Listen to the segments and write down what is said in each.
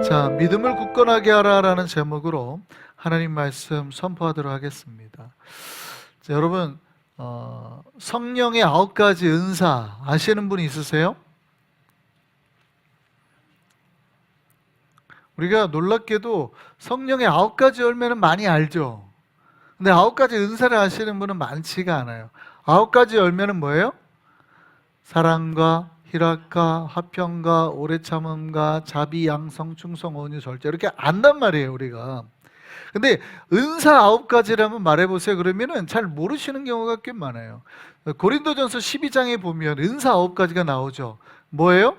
자, 믿음을 굳건하게 하라라는 제목으로 하나님 말씀 선포하도록 하겠습니다. 자, 여러분, 성령의 9가지 은사 아시는 분 있으세요? 우리가 놀랍게도 성령의 9가지 열매는 많이 알죠. 근데 9가지 은사를 아시는 분은 많지가 않아요. 9가지 열매는 뭐예요? 사랑과 희락과 화평과 오래 참음과 자비, 양성, 충성, 온유, 절제 이렇게 안단 말이에요 우리가. 근데 은사 9가지라면 말해보세요. 그러면은 잘 모르시는 경우가 꽤 많아요. 고린도전서 12장에 보면 은사 9가지가 나오죠. 뭐예요?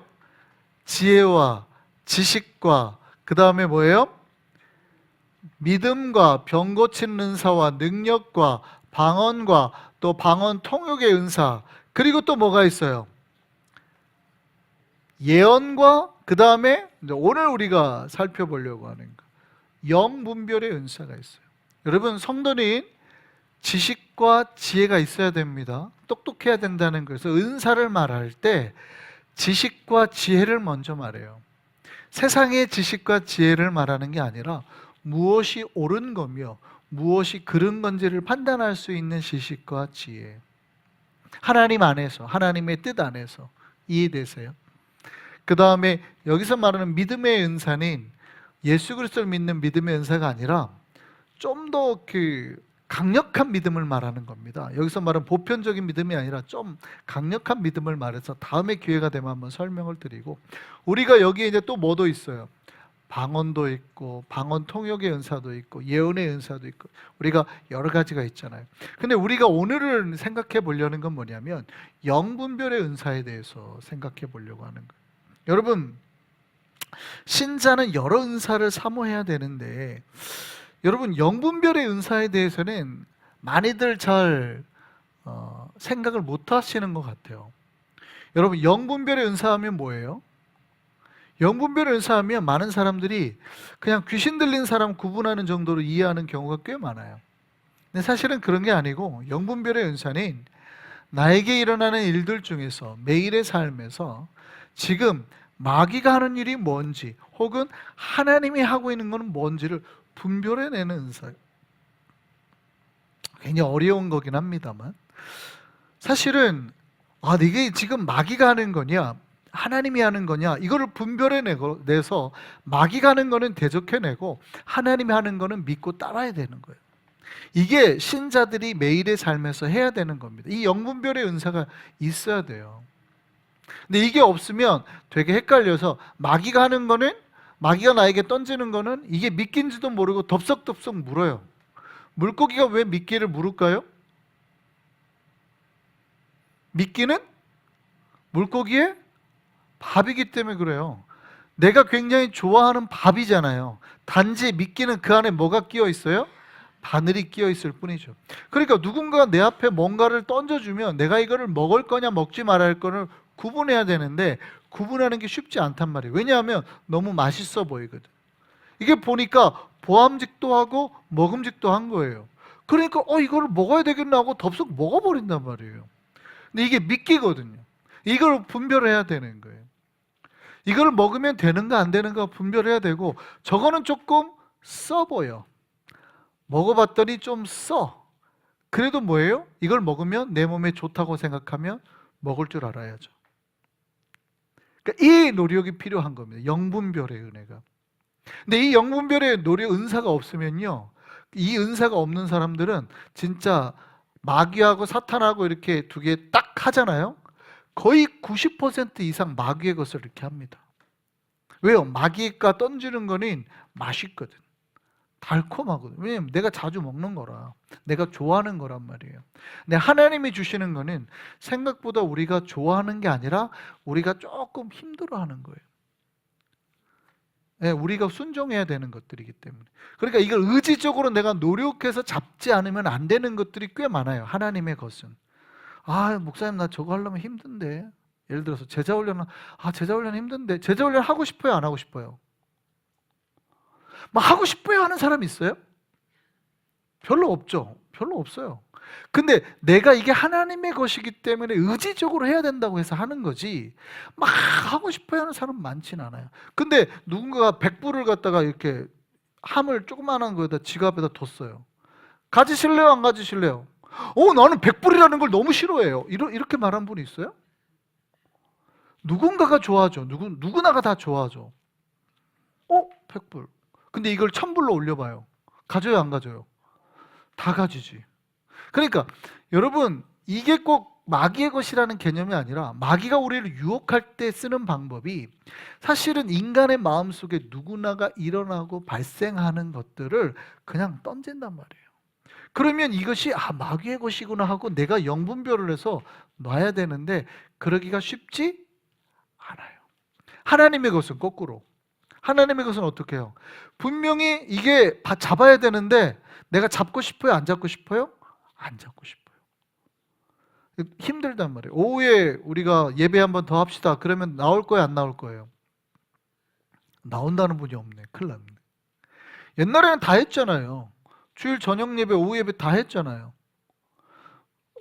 지혜와 지식과 그 다음에 뭐예요? 믿음과 병 고치는 은사와 능력과 방언과 또 방언 통역의 은사, 그리고 또 뭐가 있어요? 예언과 그 다음에 오늘 우리가 살펴보려고 하는 거, 영분별의 은사가 있어요. 여러분, 성도는 지식과 지혜가 있어야 됩니다. 똑똑해야 된다는 거예요. 그래서 은사를 말할 때 지식과 지혜를 먼저 말해요. 세상의 지식과 지혜를 말하는 게 아니라 무엇이 옳은 거며 무엇이 그른 건지를 판단할 수 있는 지식과 지혜, 하나님 안에서, 하나님의 뜻 안에서. 이해되세요? 그 다음에 여기서 말하는 믿음의 은사는 예수 그리스도를 믿는 믿음의 은사가 아니라 좀 더 강력한 믿음을 말하는 겁니다. 여기서 말하는 보편적인 믿음이 아니라 좀 강력한 믿음을 말해서 다음에 기회가 되면 한번 설명을 드리고, 우리가 여기에 이제 또 뭐도 있어요. 방언도 있고 방언 통역의 은사도 있고 예언의 은사도 있고 우리가 여러 가지가 있잖아요. 근데 우리가 오늘은 생각해 보려는 건 뭐냐면 영분별의 은사에 대해서 생각해 보려고 하는 거예요. 여러분, 신자는 여러 은사를 사모해야 되는데 여러분, 영분별의 은사에 대해서는 많이들 잘 생각을 못 하시는 것 같아요. 여러분, 영분별의 은사하면 뭐예요? 영분별의 은사하면 많은 사람들이 그냥 귀신 들린 사람 구분하는 정도로 이해하는 경우가 꽤 많아요. 근데 사실은 그런 게 아니고, 영분별의 은사는 나에게 일어나는 일들 중에서 매일의 삶에서 지금 마귀가 하는 일이 뭔지 혹은 하나님이 하고 있는 것은 뭔지를 분별해내는 은사예요. 굉장히 어려운 거긴 합니다만, 사실은 이게 지금 마귀가 하는 거냐 하나님이 하는 거냐, 이거를 분별해내서 마귀가 하는 거는 대적해내고 하나님이 하는 거는 믿고 따라야 되는 거예요. 이게 신자들이 매일의 삶에서 해야 되는 겁니다. 이 영분별의 은사가 있어야 돼요. 근데 이게 없으면 되게 헷갈려서 마귀가 하는 거는, 마귀가 나에게 던지는 거는 이게 미끼인지도 모르고 덥석덥석 물어요. 물고기가 왜 미끼를 물을까요? 미끼는 물고기의 밥이기 때문에 그래요. 내가 굉장히 좋아하는 밥이잖아요. 단지 미끼는 그 안에 뭐가 끼어 있어요? 바늘이 끼어 있을 뿐이죠. 그러니까 누군가 내 앞에 뭔가를 던져주면 내가 이거를 먹을 거냐 먹지 말아야 거를 구분해야 되는데 구분하는 게 쉽지 않단 말이에요. 왜냐하면 너무 맛있어 보이거든. 이게 보니까 보암직도 하고 먹음직도 한 거예요. 그러니까 이거를 먹어야 되겠나 하고 덥석 먹어버린단 말이에요. 근데 이게 미끼거든요. 이걸 분별해야 되는 거예요. 이걸 먹으면 되는가 안 되는가 분별해야 되고, 저거는 조금 써 보여. 먹어봤더니 좀 써. 그래도 뭐예요? 이걸 먹으면 내 몸에 좋다고 생각하면 먹을 줄 알아야죠. 그러니까 이 노력이 필요한 겁니다. 영분별의 은혜가. 근데 이 영분별의 노력, 은사가 없으면요, 이 은사가 없는 사람들은 진짜 마귀하고 사탄하고 이렇게 두 개 딱 하잖아요. 거의 90% 이상 마귀의 것을 이렇게 합니다. 왜요? 마귀가 던지는 거는 맛있거든. 달콤하거든. 왜냐면 내가 자주 먹는 거라, 내가 좋아하는 거란 말이에요. 근데 하나님이 주시는 거는 생각보다 우리가 좋아하는 게 아니라 우리가 조금 힘들어하는 거예요. 네, 우리가 순종해야 되는 것들이기 때문에. 그러니까 이걸 의지적으로 내가 노력해서 잡지 않으면 안 되는 것들이 꽤 많아요. 하나님의 것은. 목사님 나 저거 하려면 힘든데. 예를 들어서 제자 훈련, 제자 훈련 힘든데. 제자 훈련 하고 싶어요, 안 하고 싶어요? 하고 싶어요 하는 사람 있어요? 별로 없죠. 별로 없어요. 근데 내가 이게 하나님의 것이기 때문에 의지적으로 해야 된다고 해서 하는 거지 막 하고 싶어 하는 사람 많진 않아요. 근데 누군가가 100불을 갖다가 이렇게 함을 조그만한 거에다 지갑에다 뒀어요. 가지실래요? 안 가지실래요? 나는 100불이라는 걸 너무 싫어해요. 이렇게 말한 분이 있어요? 누군가가 좋아하죠. 누구나가 다 좋아하죠. 100불. 근데 이걸 1000불로 올려봐요. 가져요, 안 가져요? 다 가지지. 그러니까 여러분, 이게 꼭 마귀의 것이라는 개념이 아니라 마귀가 우리를 유혹할 때 쓰는 방법이 사실은 인간의 마음속에 누구나가 일어나고 발생하는 것들을 그냥 던진단 말이에요. 그러면 이것이 마귀의 것이구나 하고 내가 영분별을 해서 놔야 되는데 그러기가 쉽지 않아요. 하나님의 것은 거꾸로. 하나님의 것은 어떻게 해요? 분명히 이게 잡아야 되는데 내가 잡고 싶어요? 안 잡고 싶어요? 안 잡고 싶어요. 힘들단 말이에요. 오후에 우리가 예배 한번 더 합시다. 그러면 나올 거예요? 안 나올 거예요? 나온다는 분이 없네. 큰일 났네. 옛날에는 다 했잖아요. 주일 저녁 예배, 오후 예배 다 했잖아요.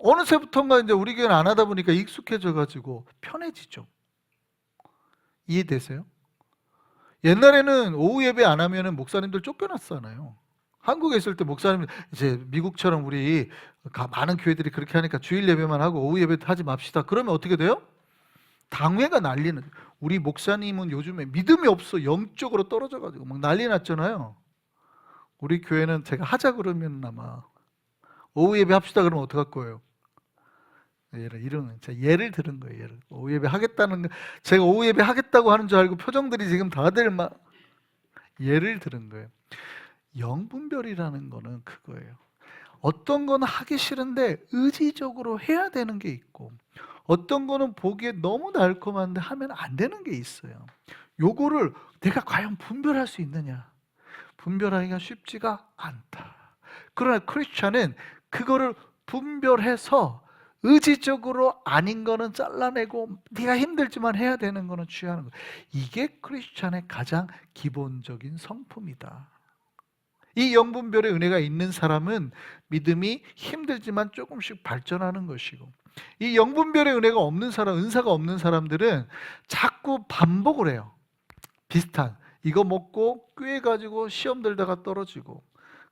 어느새부턴가 이제 우리 교회는 안 하다 보니까 익숙해져가지고 편해지죠. 이해되세요? 옛날에는 오후 예배 안 하면은 목사님들 쫓겨났잖아요. 한국에 있을 때 목사님, 이제 미국처럼 우리 많은 교회들이 그렇게 하니까 주일 예배만 하고 오후 예배 하지 맙시다. 그러면 어떻게 돼요? 당회가 난리는. 우리 목사님은 요즘에 믿음이 없어 영적으로 떨어져가지고 막 난리 났잖아요. 우리 교회는 제가 하자 그러면 아마 오후 예배 합시다 그러면 어떡할 거예요? 이런 제가 예를 들은 거예요. 예를. 오후 예배 하겠다는 거, 제가 오후 예배 하겠다고 하는 줄 알고 표정들이 지금 다들 막 예를 들은 거예요. 영분별이라는 거는 그거예요. 어떤 거는 하기 싫은데 의지적으로 해야 되는 게 있고 어떤 거는 보기에 너무 달콤한데 하면 안 되는 게 있어요. 요거를 내가 과연 분별할 수 있느냐? 분별하기가 쉽지가 않다. 그러나 크리스찬은 그거를 분별해서 의지적으로 아닌 거는 잘라내고 네가 힘들지만 해야 되는 거는 취하는 거. 이게 크리스찬의 가장 기본적인 성품이다. 이 영분별의 은혜가 있는 사람은 믿음이 힘들지만 조금씩 발전하는 것이고, 이 영분별의 은혜가 없는 사람, 은사가 없는 사람들은 자꾸 반복을 해요. 비슷한 이거 먹고 꾀가지고 시험 들다가 떨어지고,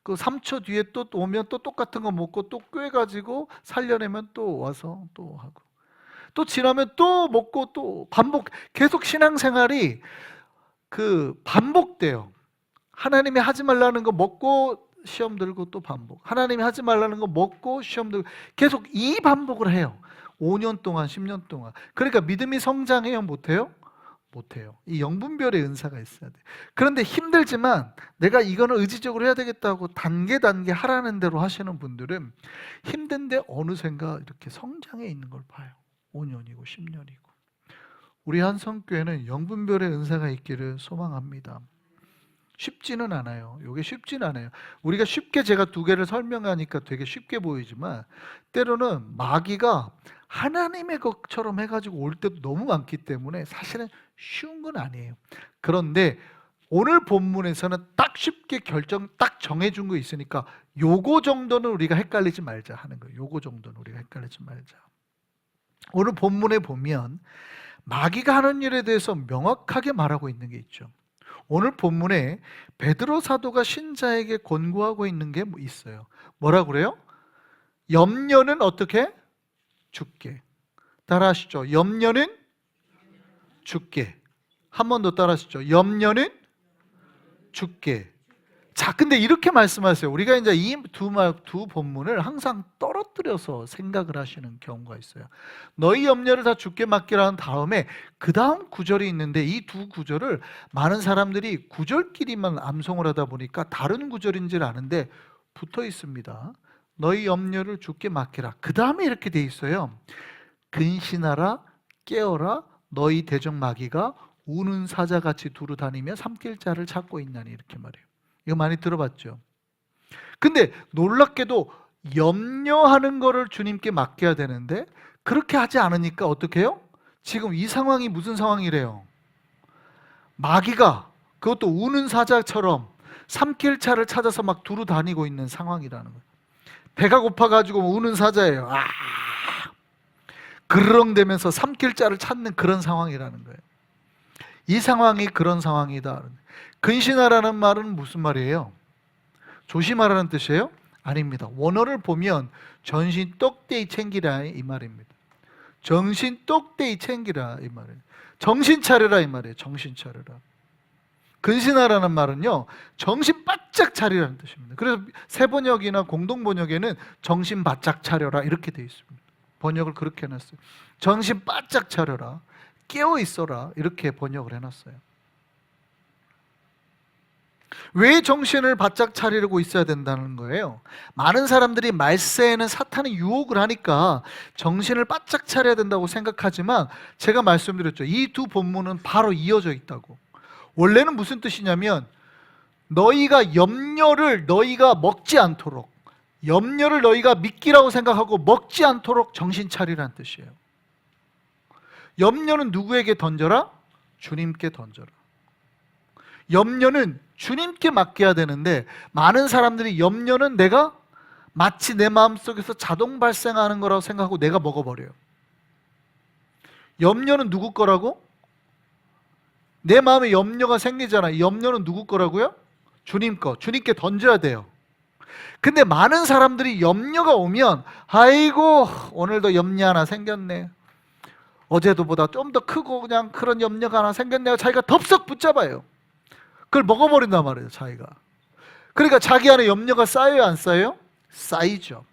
그 3초 뒤에 또 오면 또 똑같은 거 먹고 또 꾀가지고 살려내면 또 와서 또 하고, 또 지나면 또 먹고 또 반복, 계속 신앙생활이 반복돼요. 하나님이 하지 말라는 거 먹고 시험 들고 또 반복, 하나님이 하지 말라는 거 먹고 시험 들고, 계속 이 반복을 해요. 5년 동안 10년 동안. 그러니까 믿음이 성장해요? 못해요? 못해요. 이 영분별의 은사가 있어야 돼. 그런데 힘들지만 내가 이거는 의지적으로 해야 되겠다고 단계 하라는 대로 하시는 분들은 힘든데 어느샌가 이렇게 성장해 있는 걸 봐요. 5년이고 10년이고. 우리 한성교회는 영분별의 은사가 있기를 소망합니다. 쉽지는 않아요. 이게 쉽지는 않아요. 우리가 쉽게 제가 두 개를 설명하니까 되게 쉽게 보이지만 때로는 마귀가 하나님의 것처럼 해가지고 올 때도 너무 많기 때문에 사실은 쉬운 건 아니에요. 그런데 오늘 본문에서는 딱 쉽게 딱 정해준 거 있으니까 요거 정도는 우리가 헷갈리지 말자 하는 거예요. 요거 정도는 우리가 헷갈리지 말자. 오늘 본문에 보면 마귀가 하는 일에 대해서 명확하게 말하고 있는 게 있죠. 오늘 본문에 베드로 사도가 신자에게 권고하고 있는 게 있어요. 뭐라 그래요? 염려는 어떻게? 죽게. 따라하시죠. 염려는 죽게. 한 번 더 따라하시죠. 염려는 죽게. 자, 근데 이렇게 말씀하세요. 우리가 이제 이 두 본문을 항상 떨어뜨려서 생각을 하시는 경우가 있어요. 너희 염려를 다 죽게 맡기라는 다음에 그 다음 구절이 있는데 이 두 구절을 많은 사람들이 구절끼리만 암송을 하다 보니까 다른 구절인지를 아는데 붙어 있습니다. 너희 염려를 죽게 맡기라. 그 다음에 이렇게 돼 있어요. 근신하라, 깨어라, 너희 대적 마귀가 우는 사자같이 두루 다니며 삼킬 자를 찾고 있나니, 이렇게 말해요. 이거 많이 들어봤죠? 근데 놀랍게도 염려하는 거를 주님께 맡겨야 되는데 그렇게 하지 않으니까 어떻게 해요? 지금 이 상황이 무슨 상황이래요? 마귀가 그것도 우는 사자처럼 삼킬 차를 찾아서 막 두루 다니고 있는 상황이라는 거예요. 배가 고파가지고 우는 사자예요. 그르렁대면서 삼킬 자를 찾는 그런 상황이라는 거예요. 이 상황이 그런 상황이다. 근신하라는 말은 무슨 말이에요? 조심하라는 뜻이에요? 아닙니다. 원어를 보면 전신 똑대이 챙기라 이 말입니다. 정신 똑대이 챙기라 이 말이에요. 정신 차려라 이 말이에요. 정신 차려라. 근신하라는 말은요, 정신 바짝 차리라는 뜻입니다. 그래서 새 번역이나 공동 번역에는 정신 바짝 차려라 이렇게 되어 있습니다. 번역을 그렇게 해놨어요. 정신 바짝 차려라, 깨어 있어라 이렇게 번역을 해놨어요. 왜 정신을 바짝 차리고 있어야 된다는 거예요? 많은 사람들이 말세에는 사탄이 유혹을 하니까 정신을 바짝 차려야 된다고 생각하지만 제가 말씀드렸죠. 이 두 본문은 바로 이어져 있다고. 원래는 무슨 뜻이냐면 너희가 염려를 너희가 먹지 않도록, 염려를 너희가 미끼라고 생각하고 먹지 않도록 정신 차리라는 뜻이에요. 염려는 누구에게 던져라? 주님께 던져라. 염려는 주님께 맡겨야 되는데 많은 사람들이 염려는 내가 마치 내 마음속에서 자동 발생하는 거라고 생각하고 내가 먹어버려요. 염려는 누구 거라고? 내 마음에 염려가 생기잖아요. 염려는 누구 거라고요? 주님 거. 주님께 던져야 돼요. 근데 많은 사람들이 염려가 오면 아이고 오늘도 염려 하나 생겼네, 어제도보다 좀 더 크고 그냥 그런 염려가 하나 생겼네요. 자기가 덥석 붙잡아요. 그걸 먹어버린단 말이에요, 자기가. 그러니까 자기 안에 염려가 쌓여요, 안 쌓여요? 쌓이죠.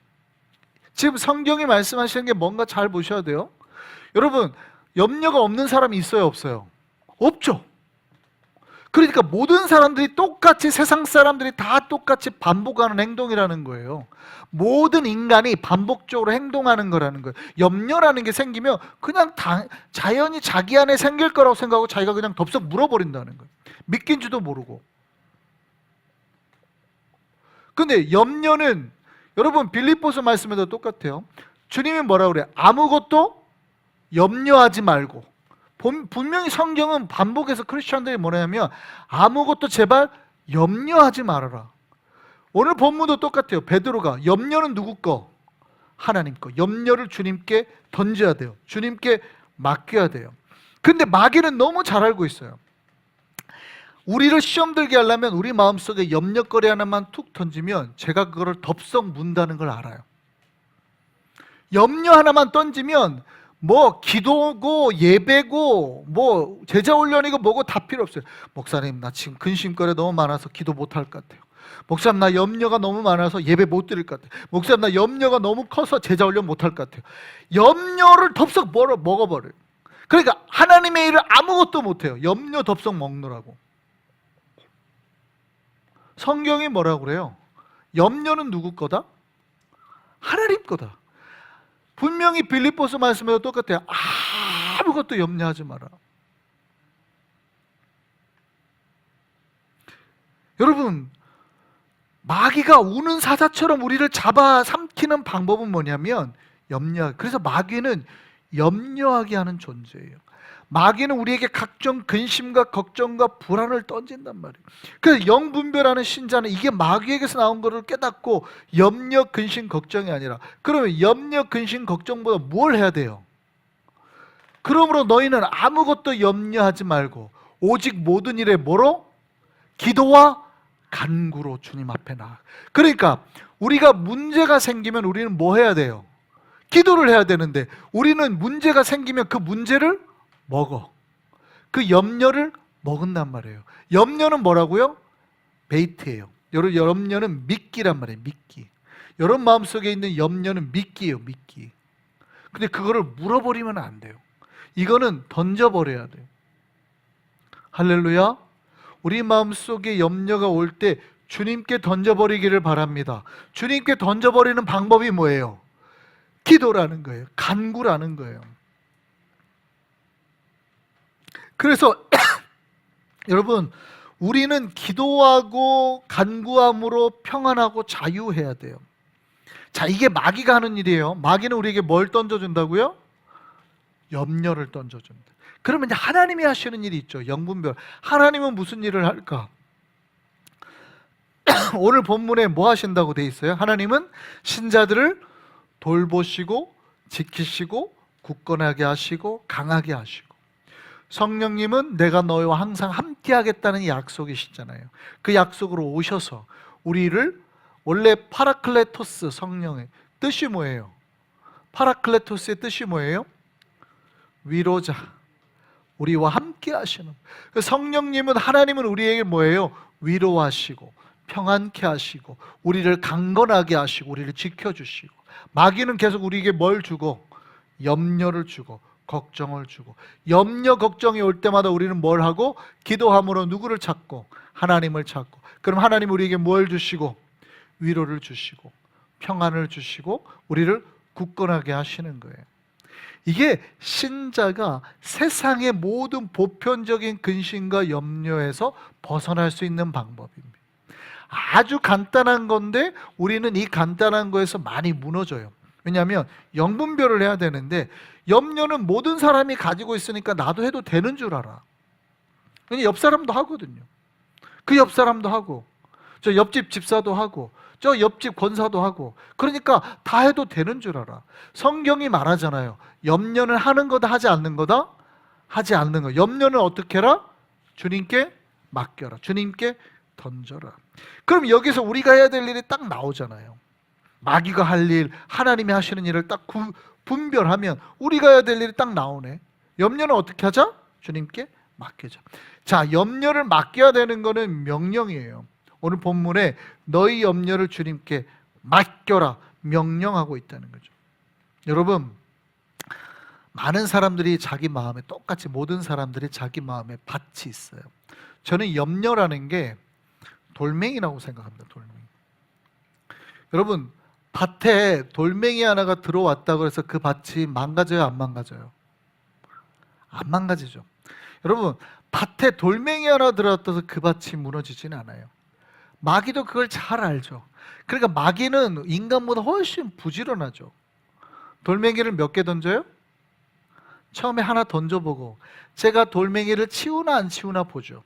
지금 성경이 말씀하시는 게 뭔가 잘 보셔야 돼요. 여러분, 염려가 없는 사람이 있어요, 없어요? 없죠. 그러니까 모든 사람들이 똑같이, 세상 사람들이 다 똑같이 반복하는 행동이라는 거예요. 모든 인간이 반복적으로 행동하는 거라는 거예요. 염려라는 게 생기면 그냥 자연히 자기 안에 생길 거라고 생각하고 자기가 그냥 덥석 물어버린다는 거예요. 믿긴 줄도 모르고. 근데 염려는 여러분 빌립보서 말씀에도 똑같아요. 주님이 뭐라고 그래요? 아무것도 염려하지 말고. 분명히 성경은 반복해서 크리스천들이 뭐냐면 아무것도 제발 염려하지 말아라. 오늘 본문도 똑같아요. 베드로가 염려는 누구 거? 하나님 거. 염려를 주님께 던져야 돼요. 주님께 맡겨야 돼요. 근데 마귀는 너무 잘 알고 있어요. 우리를 시험 들게 하려면 우리 마음속에 염려거리 하나만 툭 던지면 제가 그거를 덥석 문다는 걸 알아요. 염려 하나만 던지면 뭐 기도고 예배고 뭐 제자 훈련이고 뭐고 다 필요 없어요. 목사님 나 지금 근심거리 너무 많아서 기도 못할 것 같아요. 목사님 나 염려가 너무 많아서 예배 못 드릴 것 같아요. 목사님 나 염려가 너무 커서 제자 훈련 못할 것 같아요. 염려를 덥석 먹어버려요. 그러니까 하나님의 일을 아무것도 못해요. 염려 덥석 먹느라고. 성경이 뭐라고 그래요? 염려는 누구 거다? 하나님 거다. 분명히 빌립보서 말씀에도 똑같아요. 아무것도 염려하지 마라. 여러분, 마귀가 우는 사자처럼 우리를 잡아 삼키는 방법은 뭐냐면 그래서 마귀는 염려하게 하는 존재예요. 마귀는 우리에게 각종 근심과 걱정과 불안을 던진단 말이에요. 그래서 영분별하는 신자는 이게 마귀에게서 나온 것을 깨닫고 염려, 근심, 걱정이 아니라, 그러면 염려, 근심, 걱정보다 뭘 해야 돼요? 그러므로 너희는 아무것도 염려하지 말고 오직 모든 일에 뭐로? 기도와 간구로 주님 앞에 나아. 그러니까 우리가 문제가 생기면 우리는 뭐 해야 돼요? 기도를 해야 되는데 우리는 문제가 생기면 그 문제를 먹어. 그 염려를 먹은단 말이에요. 염려는 뭐라고요? 베이트예요. 여러분, 염려는 미끼란 말이에요. 미끼. 여러분 마음속에 있는 염려는 미끼예요. 미끼. 근데 그거를 물어버리면 안 돼요. 이거는 던져버려야 돼요. 할렐루야. 우리 마음속에 염려가 올 때 주님께 던져버리기를 바랍니다. 주님께 던져버리는 방법이 뭐예요? 기도라는 거예요. 간구라는 거예요. 그래서 여러분, 우리는 기도하고 간구함으로 평안하고 자유해야 돼요. 자, 이게 마귀가 하는 일이에요. 마귀는 우리에게 뭘 던져준다고요? 염려를 던져준다. 그러면 이제 하나님이 하시는 일이 있죠. 영분별. 하나님은 무슨 일을 할까? 오늘 본문에 뭐 하신다고 돼 있어요? 하나님은 신자들을 돌보시고 지키시고 굳건하게 하시고 강하게 하시고, 성령님은 내가 너희와 항상 함께 하겠다는 약속이시잖아요. 그 약속으로 오셔서 우리를, 원래 파라클레토스, 성령의 뜻이 뭐예요? 파라클레토스의 뜻이 뭐예요? 위로자, 우리와 함께 하시는. 성령님은, 하나님은 우리에게 뭐예요? 위로하시고 평안케 하시고 우리를 강건하게 하시고 우리를 지켜주시고, 마귀는 계속 우리에게 뭘 주고? 염려를 주고 걱정을 주고, 염려 걱정이 올 때마다 우리는 뭘 하고? 기도함으로 누구를 찾고? 하나님을 찾고. 그럼 하나님 우리에게 뭘 주시고? 위로를 주시고 평안을 주시고 우리를 굳건하게 하시는 거예요. 이게 신자가 세상의 모든 보편적인 근심과 염려에서 벗어날 수 있는 방법입니다. 아주 간단한 건데 우리는 이 간단한 거에서 많이 무너져요. 왜냐하면 영분별을 해야 되는데, 염려는 모든 사람이 가지고 있으니까 나도 해도 되는 줄 알아. 그냥 옆 사람도 하거든요. 그 옆 사람도 하고, 저 옆집 집사도 하고, 저 옆집 권사도 하고, 그러니까 다 해도 되는 줄 알아. 성경이 말하잖아요. 염려는 하는 거다 하지 않는 거다? 하지 않는 거. 염려는 어떻게 해라? 주님께 맡겨라. 주님께 던져라. 그럼 여기서 우리가 해야 될 일이 딱 나오잖아요. 마귀가 할 일, 하나님이 하시는 일을 딱 분별하면 우리가 해야 될 일이 딱 나오네. 염려는 어떻게 하자? 주님께 맡기자. 자, 염려를 맡겨야 되는 거는 명령이에요. 오늘 본문에 너희 염려를 주님께 맡겨라 명령하고 있다는 거죠. 여러분, 많은 사람들이 자기 마음에, 똑같이 모든 사람들이 자기 마음에 밭이 있어요. 저는 염려라는 게 돌멩이라고 생각합니다. 돌멩이. 여러분, 밭에 돌멩이 하나가 들어왔다고 해서 그 밭이 망가져요, 안 망가져요? 안 망가지죠. 여러분, 밭에 돌멩이 하나 들어왔다고 해서 그 밭이 무너지지는 않아요. 마귀도 그걸 잘 알죠. 그러니까 마귀는 인간보다 훨씬 부지런하죠. 돌멩이를 몇 개 던져요? 처음에 하나 던져보고 제가 돌멩이를 치우나 안 치우나 보죠.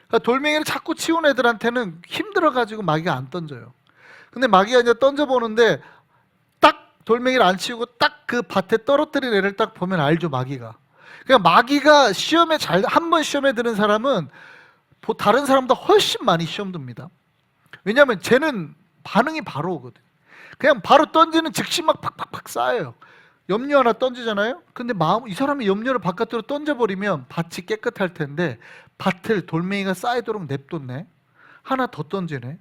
그러니까 돌멩이를 자꾸 치우는 애들한테는 힘들어가지고 마귀가 안 던져요. 근데 마귀가 이제 던져보는데 딱 돌멩이를 안 치우고 딱 그 밭에 떨어뜨린 애를 딱 보면 알죠, 마귀가. 그러니까 마귀가 시험에 한 번 시험에 드는 사람은 다른 사람보다 훨씬 많이 시험 듭니다. 왜냐하면 쟤는 반응이 바로 오거든. 그냥 바로 던지는 즉시 막 팍팍팍 쌓여요. 염려 하나 던지잖아요. 근데 이 사람이 염려를 바깥으로 던져버리면 밭이 깨끗할 텐데 밭을 돌멩이가 쌓이도록 냅뒀네. 하나 더 던지네.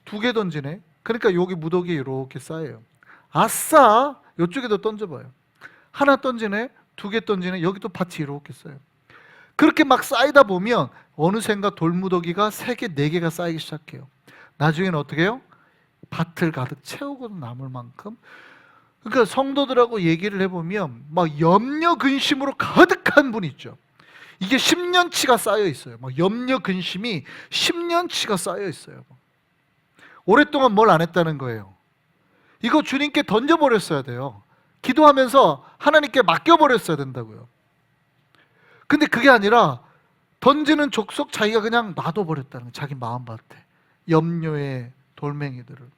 2개 던지네. 그러니까 여기 무더기 이렇게 쌓여요. 아싸! 이쪽에도 던져봐요. 하나 던지네. 2개 던지네. 여기도 밭이 이렇게 쌓여요. 그렇게 막 쌓이다 보면 어느샌가 돌무더기가 3개, 4개가 쌓이기 시작해요. 나중에는 어떻게 해요? 밭을 가득 채우고 남을 만큼. 그러니까 성도들하고 얘기를 해보면 막 염려 근심으로 가득한 분 있죠. 이게 10년치가 쌓여 있어요. 막 염려 근심이 10년치가 쌓여 있어요. 오랫동안 뭘 안 했다는 거예요. 이거 주님께 던져버렸어야 돼요. 기도하면서 하나님께 맡겨버렸어야 된다고요. 근데 그게 아니라 던지는 족속 자기가 그냥 놔둬버렸다는 거예요. 자기 마음밭에 염려의 돌멩이들을.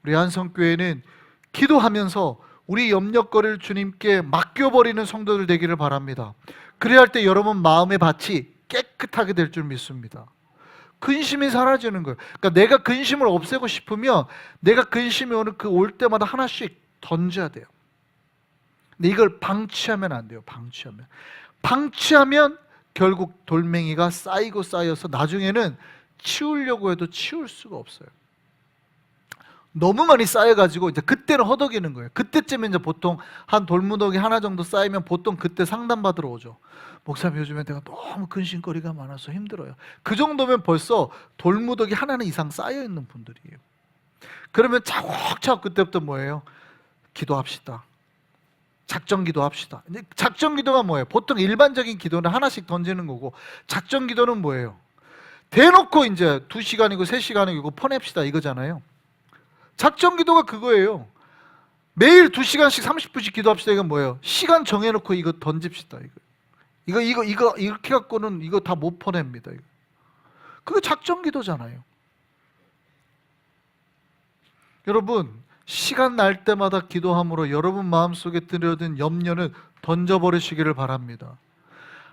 우리 한성교회는 기도하면서 우리 염려거리를 주님께 맡겨버리는 성도들 되기를 바랍니다. 그래야 할 때 여러분 마음의 밭이 깨끗하게 될 줄 믿습니다. 근심이 사라지는 거예요. 그러니까 내가 근심을 없애고 싶으면 내가 근심이 올 때마다 하나씩 던져야 돼요. 근데 이걸 방치하면 안 돼요. 방치하면 결국 돌멩이가 쌓이고 쌓여서 나중에는 치우려고 해도 치울 수가 없어요. 너무 많이 쌓여가지고 이제 그때는 허덕이는 거예요. 그때쯤에 이제 보통 한 돌무더기 하나 정도 쌓이면 보통 그때 상담받으러 오죠. 목사님, 요즘에 내가 너무 근심거리가 많아서 힘들어요. 그 정도면 벌써 돌무더기 하나는 이상 쌓여있는 분들이에요. 그러면 차곡차곡 그때부터 뭐예요? 기도합시다. 작정 기도합시다. 작정 기도가 뭐예요? 보통 일반적인 기도는 하나씩 던지는 거고, 작정 기도는 뭐예요? 대놓고 이제 2시간이고 3시간이고 퍼냅시다 이거잖아요. 작정 기도가 그거예요. 매일 2시간씩 30분씩 기도합시다. 이건 뭐예요? 시간 정해놓고 이거 던집시다. 이거 이렇게 갖고는 이거 다 못 퍼냅니다. 이거. 그게 작전 기도잖아요. 여러분, 시간 날 때마다 기도함으로 여러분 마음속에 들여든 염려는 던져버리시기를 바랍니다.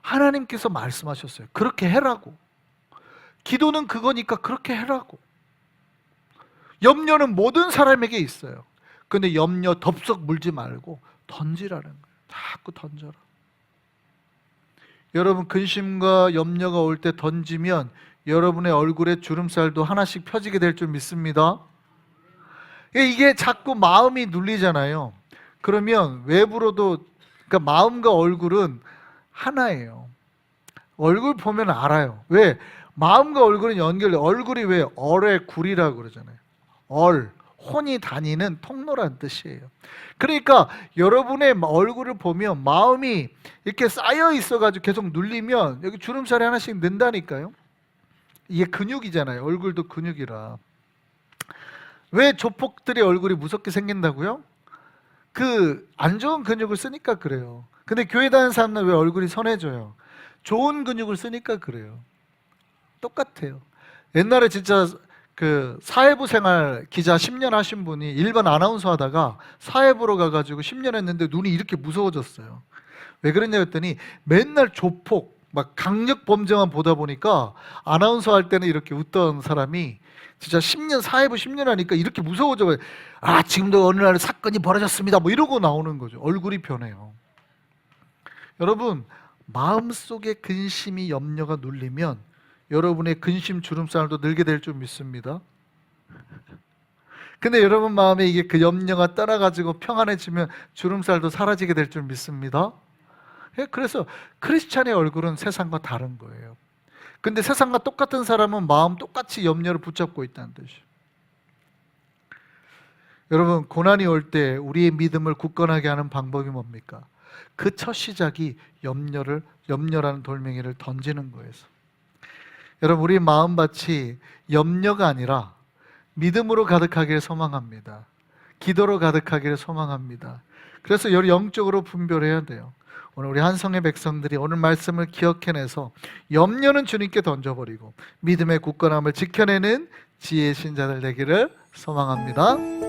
하나님께서 말씀하셨어요. 그렇게 해라고. 기도는 그거니까 그렇게 해라고. 염려는 모든 사람에게 있어요. 근데 염려 덥석 물지 말고 던지라는 거예요. 자꾸 던져라. 여러분, 근심과 염려가 올 때 던지면 여러분의 얼굴에 주름살도 하나씩 펴지게 될 줄 믿습니다. 이게 자꾸 마음이 눌리잖아요. 그러면 외부로도, 그러니까 마음과 얼굴은 하나예요. 얼굴 보면 알아요. 왜? 마음과 얼굴은 연결돼. 얼굴이 왜 얼의 굴이라고 그러잖아요. 혼이 다니는 통로란 뜻이에요. 그러니까 여러분의 얼굴을 보면 마음이 이렇게 쌓여 있어가지고 계속 눌리면 여기 주름살이 하나씩 는다니까요. 이게 근육이잖아요. 얼굴도 근육이라. 왜 조폭들의 얼굴이 무섭게 생긴다고요? 그 안 좋은 근육을 쓰니까 그래요. 근데 교회 다니는 사람은 왜 얼굴이 선해져요? 좋은 근육을 쓰니까 그래요. 똑같아요. 옛날에 진짜 그 사회부 생활 기자 10년 하신 분이 일반 아나운서 하다가 사회부로 가가지고 10년 했는데 눈이 이렇게 무서워졌어요. 왜 그랬냐 했더니 맨날 조폭 막 강력 범죄만 보다 보니까 아나운서 할 때는 이렇게 웃던 사람이 진짜 10년 사회부 10년 하니까 이렇게 무서워져. 지금도 어느 날 사건이 벌어졌습니다 뭐 이러고 나오는 거죠. 얼굴이 변해요. 여러분, 마음속에 근심이 염려가 눌리면 여러분의 근심 주름살도 늘게 될 줄 믿습니다. 근데 여러분 마음에 이게 그 염려가 떠나가지고 평안해지면 주름살도 사라지게 될 줄 믿습니다. 그래서 크리스찬의 얼굴은 세상과 다른 거예요. 근데 세상과 똑같은 사람은 마음 똑같이 염려를 붙잡고 있다는 뜻이에요. 여러분, 고난이 올 때 우리의 믿음을 굳건하게 하는 방법이 뭡니까? 그 첫 시작이 염려라는 돌멩이를 던지는 거예요. 여러분, 우리 마음밭이 염려가 아니라 믿음으로 가득하기를 소망합니다. 기도로 가득하기를 소망합니다. 그래서 영적으로 분별해야 돼요. 오늘 우리 한성의 백성들이 오늘 말씀을 기억해내서 염려는 주님께 던져버리고 믿음의 굳건함을 지켜내는 지혜의 신자들 되기를 소망합니다.